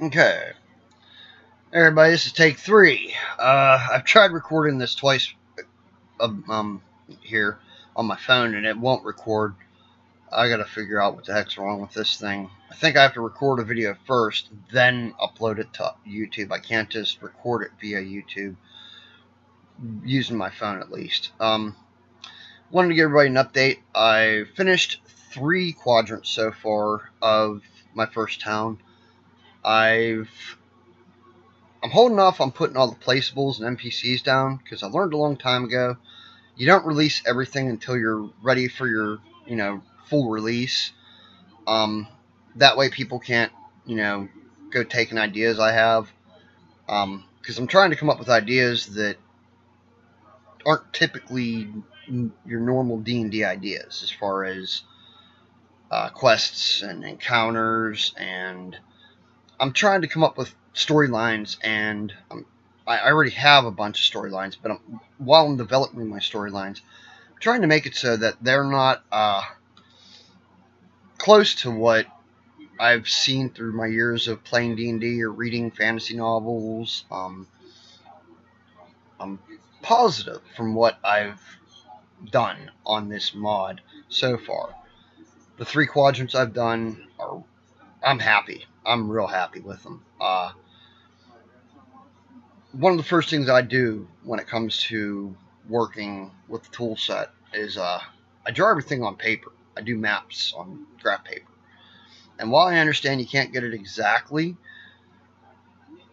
Okay, everybody, this is take 3. I've tried recording this twice here on my phone, and it won't record. I gotta figure out what the heck's wrong with this thing. I think I have to record a video first, then upload it to YouTube. I can't just record it via YouTube, using my phone at least. Wanted to give everybody an update. I finished 3 quadrants so far of my first town. I'm holding off on putting all the placeables and NPCs down because I learned a long time ago you don't release everything until you're ready for your, full release. That way people can't, go taking ideas I have. Because I'm trying to come up with ideas that aren't typically your normal D&D ideas as far as quests and encounters, and I'm trying to come up with storylines, and I already have a bunch of storylines, but while I'm developing my storylines, I'm trying to make it so that they're not close to what I've seen through my years of playing D&D or reading fantasy novels. I'm positive from what I've done on this mod so far. The 3 quadrants I've done I'm happy. I'm real happy with them. One of the first things I do when it comes to working with the tool set is I draw everything on paper. I do maps on graph paper. And while I understand you can't get it exactly,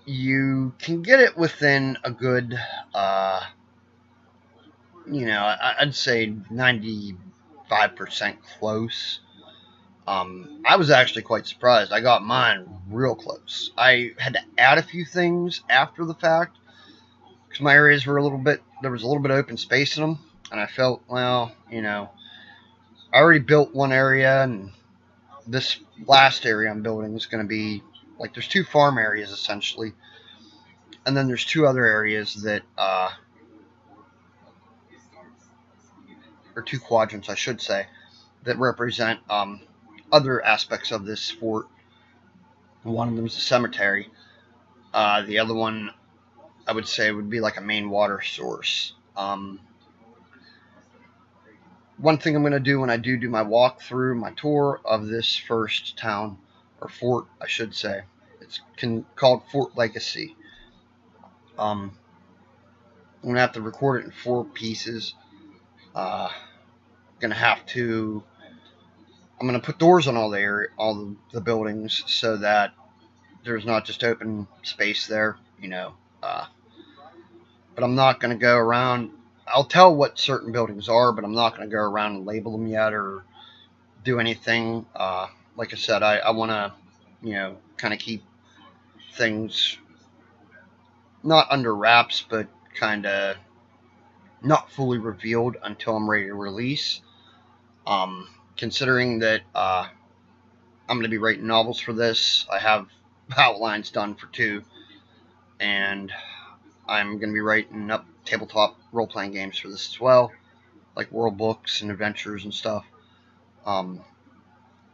you can get it within a good, I'd say 95% close. I was actually quite surprised. I got mine real close. I had to add a few things after the fact because my areas were there was a little bit of open space in them, and I felt, well, I already built one area, and this last area I'm building is going to be, there's 2 farm areas essentially, and then there's 2 other areas that, or 2 quadrants, I should say, that represent other aspects of this fort. One of them is a cemetery. The other one, I would say, would be like a main water source. One thing I'm going to do when I do my walkthrough, my tour of this first town, or fort, I should say, it's called Fort Legacy. I'm going to have to record it in 4 pieces. I'm going to put doors on all the buildings so that there's not just open space there, but I'm not going to go around. I'll tell what certain buildings are, but I'm not going to go around and label them yet or do anything. Like I said, I want to, kind of keep things not under wraps, but kind of not fully revealed until I'm ready to release. Considering that I'm going to be writing novels for this, I have outlines done for 2, and I'm going to be writing up tabletop role-playing games for this as well, like world books and adventures and stuff. I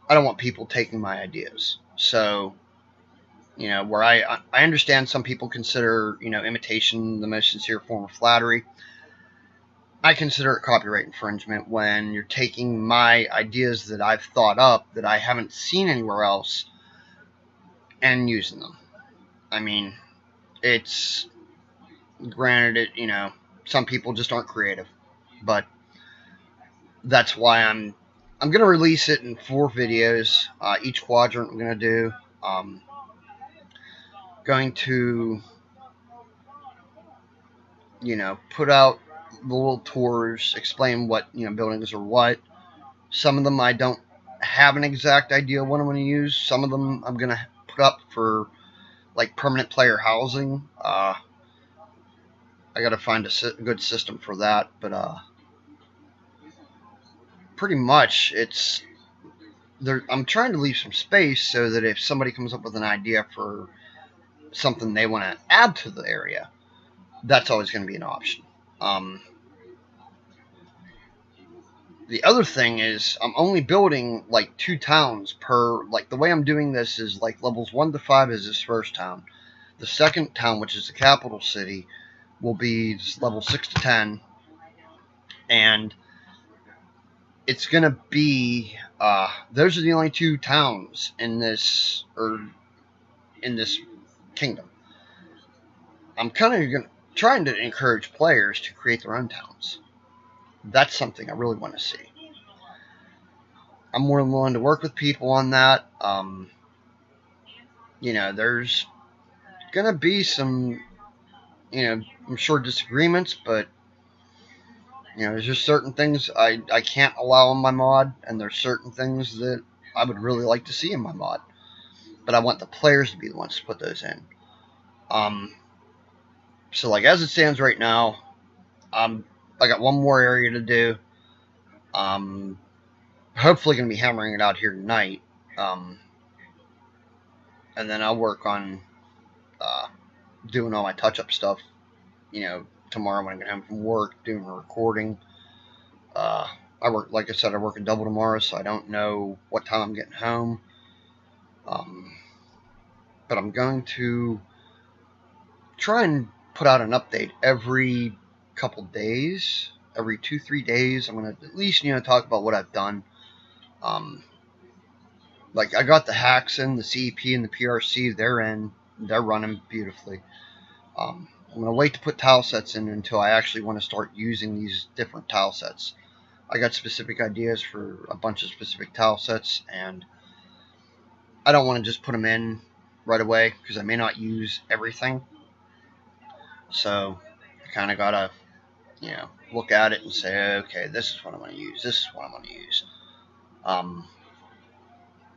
don't want people taking my ideas. So, where I understand some people consider, imitation the most sincere form of flattery. I consider it copyright infringement when you're taking my ideas that I've thought up that I haven't seen anywhere else and using them. I mean, it's granted, some people just aren't creative, but that's why I'm going to release it in 4 videos. Each quadrant I'm going to do. Going to, put out the little tours, explain what, buildings are what. Some of them I don't have an exact idea what I'm going to use. Some of them I'm going to put up for, permanent player housing. I got to find a good system for that, but pretty much it's there. I'm trying to leave some space so that if somebody comes up with an idea for something they want to add to the area, that's always going to be an option. The other thing is I'm only building like 2 towns per, like the way I'm doing this is like levels 1 to 5 is this first town. The second town, which is the capital city, will be level 6 to 10, and it's gonna be those are the only 2 towns in this kingdom. I'm kind of trying to encourage players to create their own towns. That's something I really want to see. I'm more than willing to work with people on that. There's gonna be some, I'm sure disagreements, but there's just certain things I can't allow in my mod, and there's certain things that I would really like to see in my mod, but I want the players to be the ones to put those in. So like as it stands right now, I got one more area to do. Hopefully going to be hammering it out here tonight, and then I'll work on doing all my touch-up stuff. Tomorrow when I get home from work, doing a recording. I work, like I said, I work a double tomorrow, so I don't know what time I'm getting home. But I'm going to try and put out an update every couple days, every 2-3 days. I'm going to at least, talk about what I've done. Like I got the hacks in, the CEP and the PRC, they're in, they're running beautifully. I'm going to wait to put tile sets in until I actually want to start using these different tile sets. I got specific ideas for a bunch of specific tile sets, and I don't want to just put them in right away because I may not use everything. So I kind of got to, look at it and say, okay, this is what I'm going to use. This is what I'm going to use.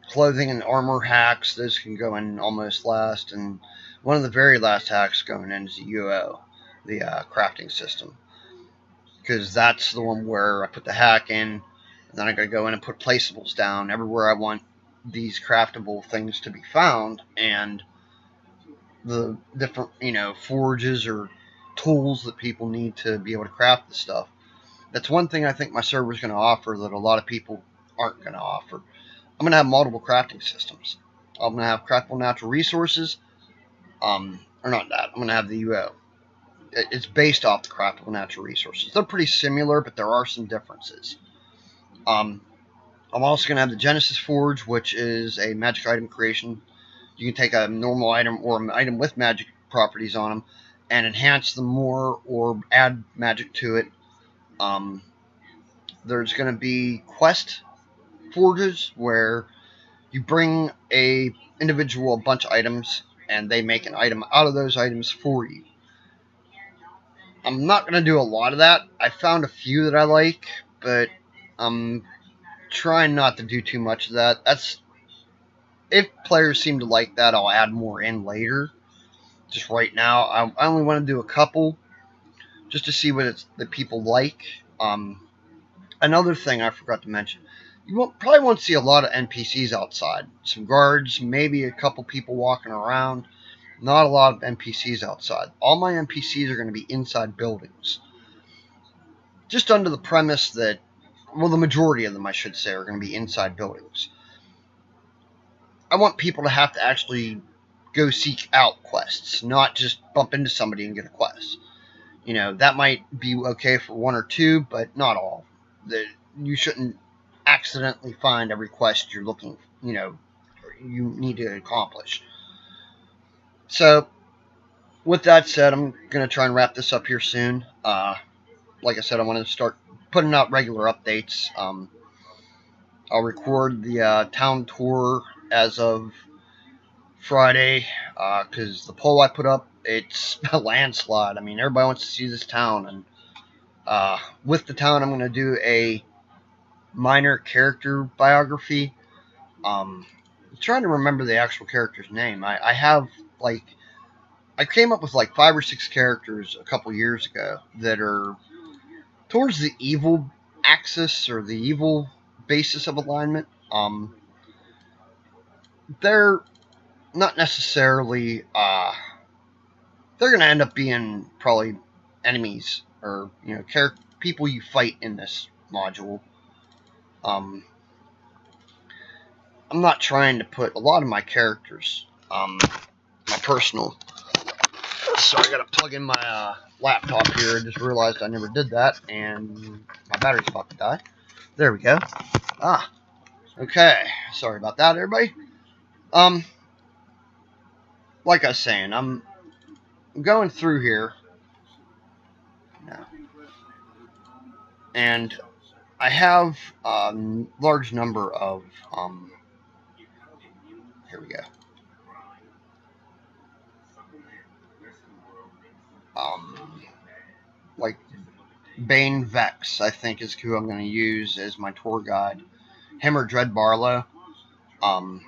Clothing and armor hacks, those can go in almost last, and one of the very last hacks going in is the UO, the crafting system, because that's the one where I put the hack in, and then I got to go in and put placeables down everywhere I want these craftable things to be found, and the different, forges or tools that people need to be able to craft the stuff. That's one thing I think my server is going to offer that a lot of people aren't going to offer. I'm going to have multiple crafting systems. I'm going to have craftable natural resources. Or not that. I'm going to have the UO. It's based off the craftable natural resources. They're pretty similar, but there are some differences. I'm also going to have the Genesis Forge, which is a magic item creation. You can take a normal item or an item with magic properties on them and enhance them more or add magic to it. There's going to be quest forges where you bring a individual a bunch of items and they make an item out of those items for you. I'm not going to do a lot of that. I found a few that I like, but I'm trying not to do too much of that. If players seem to like that, I'll add more in later. Just right now, I only want to do a couple just to see what the people like. Another thing I forgot to mention, you probably won't see a lot of NPCs outside. Some guards, maybe a couple people walking around. Not a lot of NPCs outside. All my NPCs are going to be inside buildings. Just under the premise that, well, the majority of them, I should say, are going to be inside buildings. I want people to have to actually go seek out quests, not just bump into somebody and get a quest. That might be okay for 1 or 2, but not all. You shouldn't accidentally find every quest you're looking, you need to accomplish. So, with that said, I'm going to try and wrap this up here soon. Like I said, I want to start putting out regular updates. I'll record the town tour as of Friday, because the poll I put up, it's a landslide. I mean, everybody wants to see this town, and with the town, I'm going to do a minor character biography. I'm trying to remember the actual character's name. I have, I came up with 5 or 6 characters a couple years ago that are towards the evil axis or the evil basis of alignment. They're not necessarily, they're going to end up being probably enemies or, people you fight in this module. I'm not trying to put a lot of my characters, my personal. Sorry, I gotta plug in my laptop here. I just realized I never did that, and my battery's about to die. There we go. Okay. Sorry about that, everybody. Like I was saying, I'm going through here now, and I have a large number of here we go. Like Bane Vex, I think is who I'm going to use as my tour guide. Him or Dread Barlow. I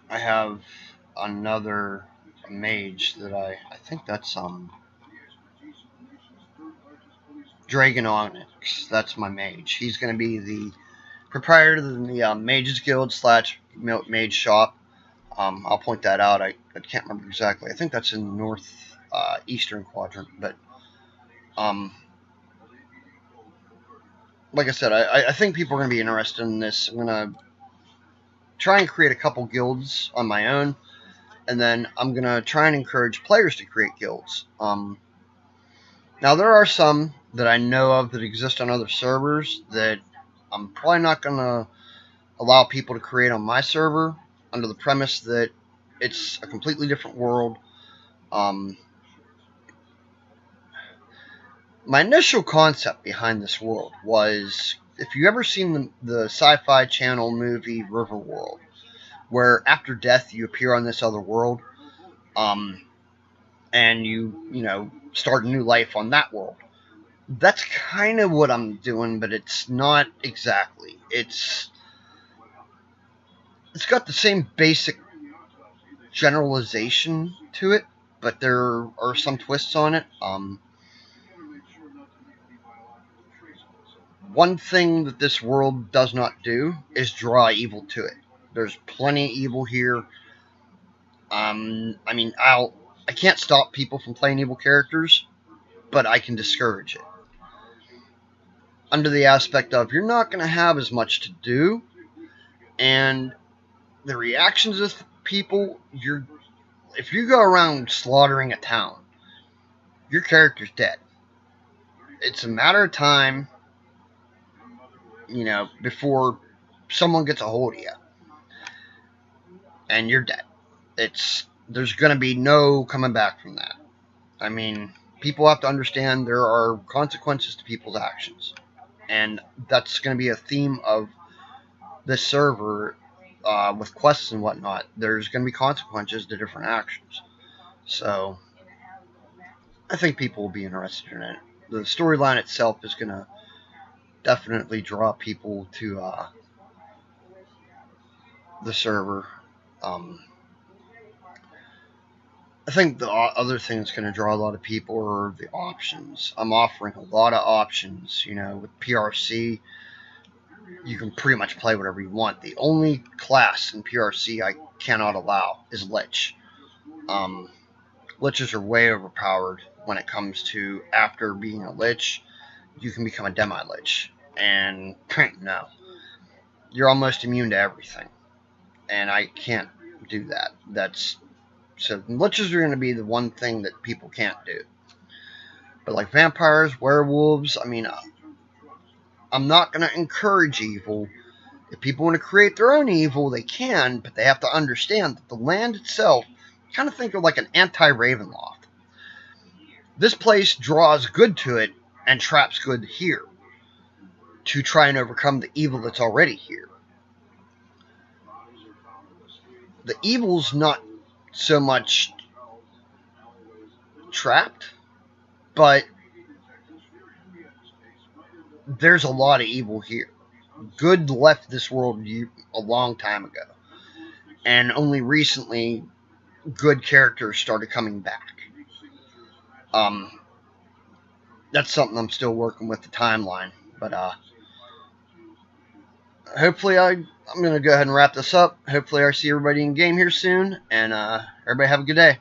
have another mage that I think that's Dragon Onyx. That's my mage. He's going to be the proprietor of the Mages Guild / Mage Shop. I'll point that out. I can't remember exactly. I think that's in the north eastern quadrant. But like I said, I think people are going to be interested in this. I'm going to try and create a couple guilds on my own, and then I'm going to try and encourage players to create guilds. Now, there are some that I know of that exist on other servers that I'm probably not going to allow people to create on my server, under the premise that it's a completely different world. My initial concept behind this world was, if you ever seen the Sci-Fi Channel movie Riverworld, where after death you appear on this other world, and you start a new life on that world. That's kind of what I'm doing, but it's not exactly. It's got the same basic generalization to it, but there are some twists on it. One thing that this world does not do is draw evil to it. There's plenty of evil here. I mean, I can't stop people from playing evil characters, but I can discourage it. Under the aspect of, you're not going to have as much to do, and the reactions of people, if you go around slaughtering a town, your character's dead. It's a matter of time, before someone gets a hold of you, and you're dead. There's going to be no coming back from that. I mean, people have to understand there are consequences to people's actions, and that's going to be a theme of this server. With quests and whatnot, there's going to be consequences to different actions. So I think people will be interested in it. The storyline itself is going to definitely draw people to the server. I think the other thing that's going to draw a lot of people are the options. I'm offering a lot of options. With PRC, you can pretty much play whatever you want. The only class in PRC I cannot allow is Lich. Liches are way overpowered when it comes to, after being a Lich, you can become a Demi-Lich. And no. You're almost immune to everything. And I can't do that. So Liches are going to be the one thing that people can't do. But like vampires, werewolves, I mean, I'm not going to encourage evil. If people want to create their own evil, they can, but they have to understand that the land itself, kind of think of like an anti-Ravenloft. This place draws good to it and traps good here to try and overcome the evil that's already here. The evil's not so much trapped, but there's a lot of evil here. Good left this world a long time ago, and only recently good characters started coming back. That's something I'm still working with, the timeline, but hopefully I'm going to go ahead and wrap this up. Hopefully I see everybody in game here soon, and everybody have a good day.